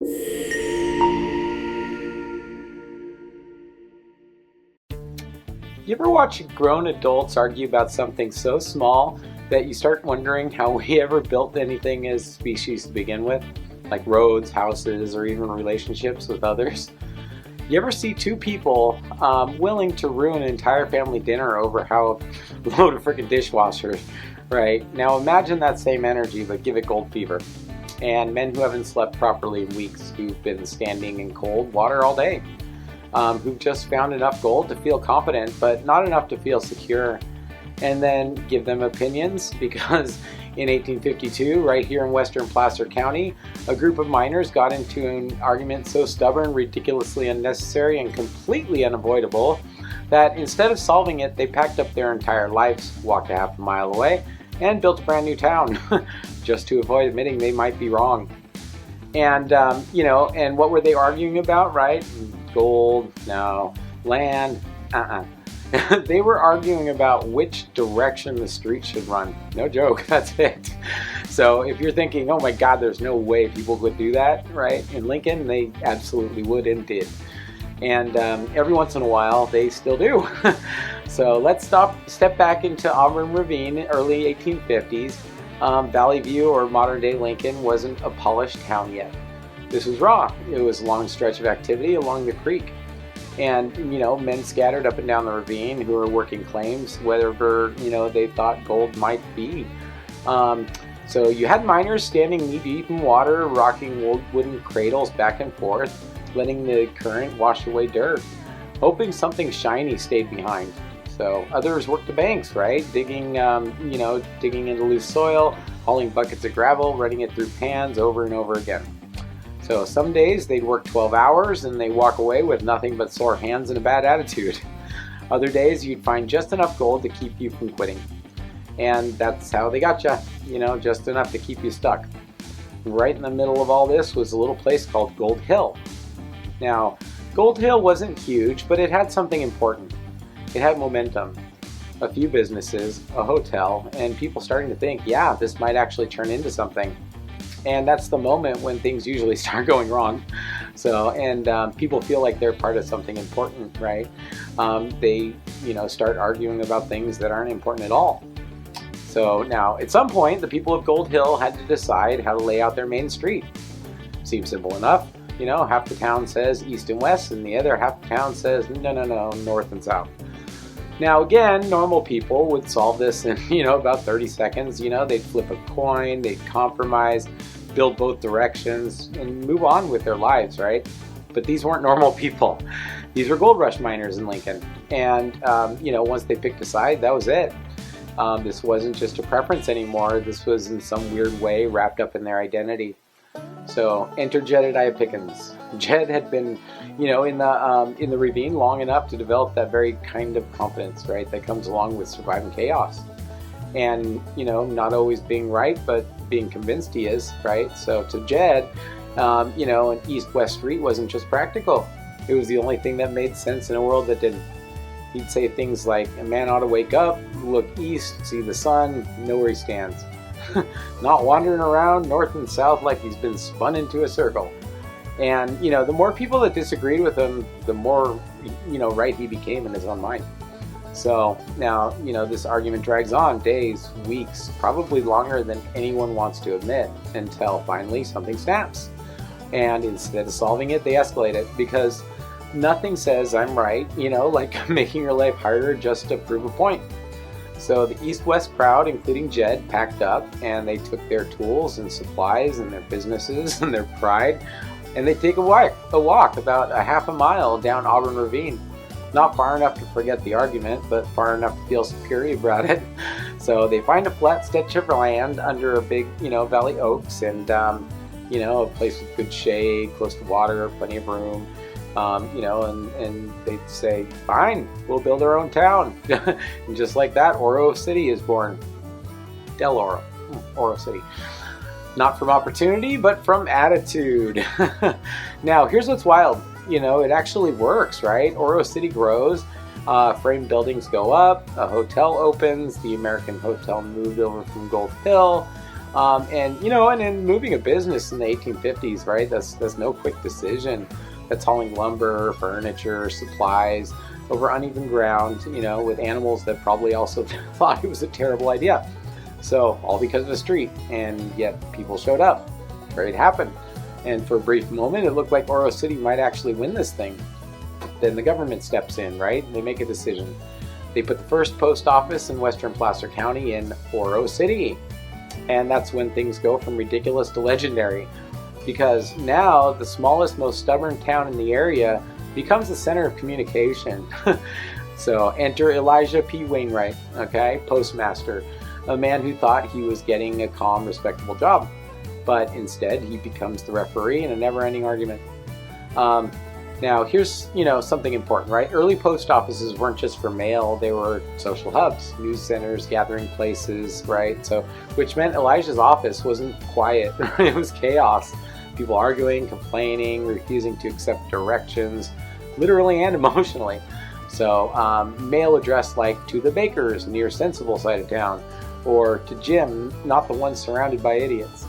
You ever watch grown adults argue about something so small that you start wondering how we ever built anything as a species to begin with? Like roads, houses, or even relationships with others? You ever see two people willing to ruin an entire family dinner over how load of freaking dishwashers, right? Now imagine that same energy, but give it gold fever. And men who haven't slept properly in weeks, who've been standing in cold water all day, who've just found enough gold to feel confident, but not enough to feel secure. And then give them opinions, because in 1852, right here in western Placer County, a group of miners got into an argument so stubborn, ridiculously unnecessary, and completely unavoidable that instead of solving it, they packed up their entire lives, walked a half a mile away, and built a brand new town, just to avoid admitting they might be wrong. And, and what were they arguing about, right? Gold, no. Land, They were arguing about which direction the street should run. No joke, that's it. So if you're thinking, oh my God, there's no way people would do that, right? In Lincoln, they absolutely would and did. And every once in a while, they still do. So let's step back into Auburn Ravine, early 1850s. Valley View, or modern day Lincoln, wasn't a polished town yet. This was raw. It was a long stretch of activity along the creek. And, men scattered up and down the ravine who were working claims, wherever, they thought gold might be. So you had miners standing knee-deep in water, rocking wooden cradles back and forth, letting the current wash away dirt, hoping something shiny stayed behind. So others worked the banks, right? Digging into loose soil, hauling buckets of gravel, running it through pans over and over again. So some days they'd work 12 hours and they'd walk away with nothing but sore hands and a bad attitude. Other days you'd find just enough gold to keep you from quitting. And that's how they got you, just enough to keep you stuck. Right in the middle of all this was a little place called Gold Hill. Now, Gold Hill wasn't huge, but it had something important. It had momentum, a few businesses, a hotel, and people starting to think, yeah, this might actually turn into something. And that's the moment when things usually start going wrong. So, and people feel like they're part of something important, right? They, start arguing about things that aren't important at all. So now, at some point, the people of Gold Hill had to decide how to lay out their main street. Seems simple enough. Half the town says east and west, and the other half the town says, no, north and south. Now again, normal people would solve this in, about 30 seconds. They'd flip a coin, they'd compromise, build both directions, and move on with their lives, right? But these weren't normal people. These were gold rush miners in Lincoln. And, once they picked a side, that was it. This wasn't just a preference anymore. This was in some weird way wrapped up in their identity. So enter Jedediah Pickens. Jed had been, in the ravine long enough to develop that very kind of confidence, right, that comes along with surviving chaos. And, not always being right, but being convinced he is, right? So to Jed, an east-west street wasn't just practical. It was the only thing that made sense in a world that didn't. He'd say things like, a man ought to wake up, look east, see the sun, know where he stands. Not wandering around north and south like he's been spun into a circle. And, the more people that disagreed with him, the more, right he became in his own mind. So now, this argument drags on days, weeks, probably longer than anyone wants to admit, until finally something snaps. And instead of solving it, they escalate it, because nothing says I'm right, like making your life harder just to prove a point. So the east-west crowd, including Jed, packed up, and they took their tools and supplies and their businesses and their pride, and they take a walk about a half a mile down Auburn Ravine. Not far enough to forget the argument, but far enough to feel superior about it. So they find a flat stretch of land under a big, valley oaks, and a place with good shade, close to water, plenty of room. And they'd say, fine, we'll build our own town. And just like that, Oro City is born. Del Oro, Oro City. Not from opportunity, but from attitude. Now, here's what's wild. It actually works, right? Oro City grows, frame buildings go up, a hotel opens, the American Hotel moved over from Gold Hill, And you know, and in moving a business in the 1850s, right? That's no quick decision. That's hauling lumber, furniture, supplies over uneven ground, you know, with animals that probably also thought it was a terrible idea. So all because of a street, and yet people showed up. Trade happened. And for a brief moment, it looked like Oro City might actually win this thing. Then the government steps in, right? They make a decision. They put the first post office in western Placer County in Oro City. And that's when things go from ridiculous to legendary. Because now the smallest, most stubborn town in the area becomes the center of communication. So enter Elijah P. Wainwright, okay, postmaster, a man who thought he was getting a calm, respectable job. But instead, he becomes the referee in a never-ending argument. Now, here's, you know, something important, right? Early post offices weren't just for mail. They were social hubs, news centers, gathering places, right? So, which meant Elijah's office wasn't quiet. It was chaos. People arguing, complaining, refusing to accept directions, literally and emotionally. So, mail addressed like to the bakers near Sensible side of town, or to Jim, not the one surrounded by idiots.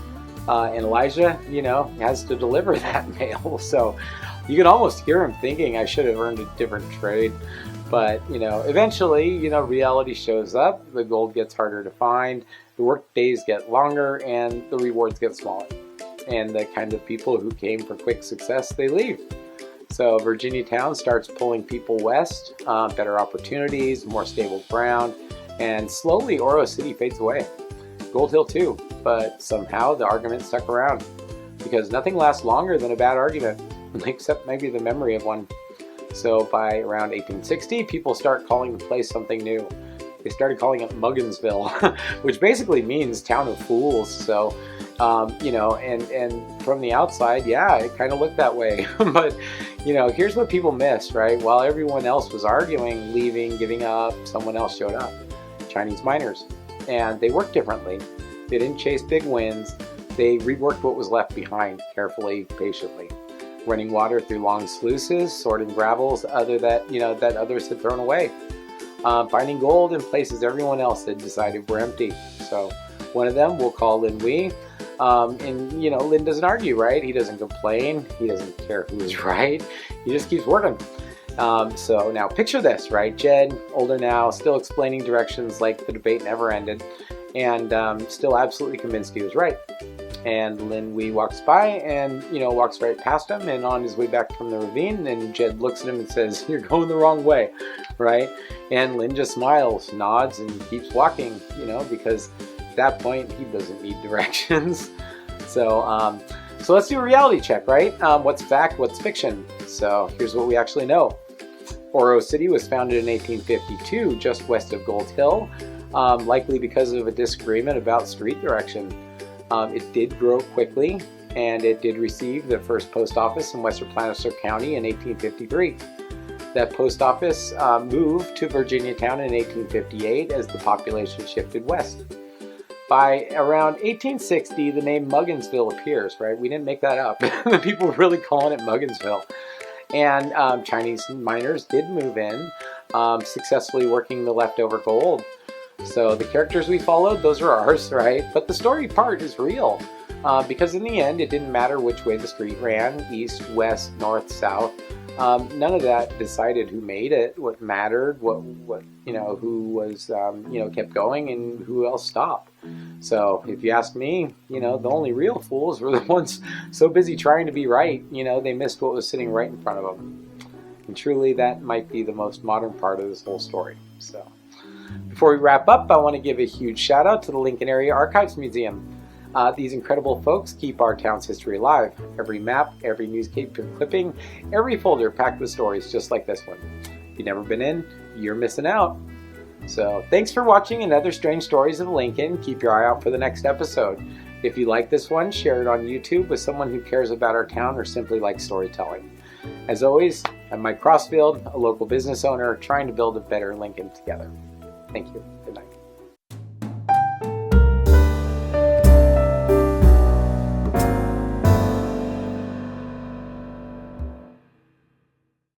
And Elijah, you know, has to deliver that mail. So you can almost hear him thinking, I should have earned a different trade. But, you know, eventually, you know, reality shows up. The gold gets harder to find. The work days get longer and the rewards get smaller. And the kind of people who came for quick success, they leave. So Virginia Town starts pulling people west, better opportunities, more stable ground. And slowly Oro City fades away. Gold Hill too, but somehow the argument stuck around, because nothing lasts longer than a bad argument, except maybe the memory of one. So by around 1860, people start calling the place something new. They started calling it Mugginsville, which basically means town of fools. So, you know, and from the outside, yeah, it kind of looked that way. But, you know, here's what people missed, right? While everyone else was arguing, leaving, giving up, someone else showed up. Chinese miners. And they worked differently. They didn't chase big wins. They reworked what was left behind carefully, patiently. Running water through long sluices, sorting gravels that others had thrown away. Finding gold in places everyone else had decided were empty. So one of them we'll call Lin Wei. And you know, Lin doesn't argue, right? He doesn't complain. He doesn't care who is right. He just keeps working. So now picture this, right? Jed, older now, still explaining directions like the debate never ended, and still absolutely convinced he was right. And Lin Wei walks by and, you know, walks right past him and on his way back from the ravine, and Jed looks at him and says, you're going the wrong way, right? And Lin just smiles, nods, and keeps walking, you know, because at that point he doesn't need directions. So let's do a reality check, right? What's fact, what's fiction? So here's what we actually know. Oro City was founded in 1852, just west of Gold Hill, likely because of a disagreement about street direction. It did grow quickly, and it did receive the first post office in western Placer County in 1853. That post office moved to Virginia Town in 1858 as the population shifted west. By around 1860, the name Mugginsville appears, right? We didn't make that up. People were really calling it Mugginsville. And Chinese miners did move in, successfully working the leftover gold. So the characters we followed, those are ours, right? But the story part is real, because in the end, it didn't matter which way the street ran, east, west, north, south. None of that decided who made it, what mattered, what you know, who was, you know, kept going and who else stopped. So if you ask me, you know, the only real fools were the ones so busy trying to be right, you know, they missed what was sitting right in front of them. And truly, that might be the most modern part of this whole story. So before we wrap up, I want to give a huge shout out to the Lincoln Area Archives Museum. These incredible folks keep our town's history alive. Every map, every newspaper clipping, every folder packed with stories just like this one. If you've never been in, you're missing out. So thanks for watching another Strange Stories of Lincoln. Keep your eye out for the next episode. If you like this one, share it on YouTube with someone who cares about our town or simply likes storytelling. As always, I'm Mike Crossfield, a local business owner trying to build a better Lincoln together. Thank you. Good night.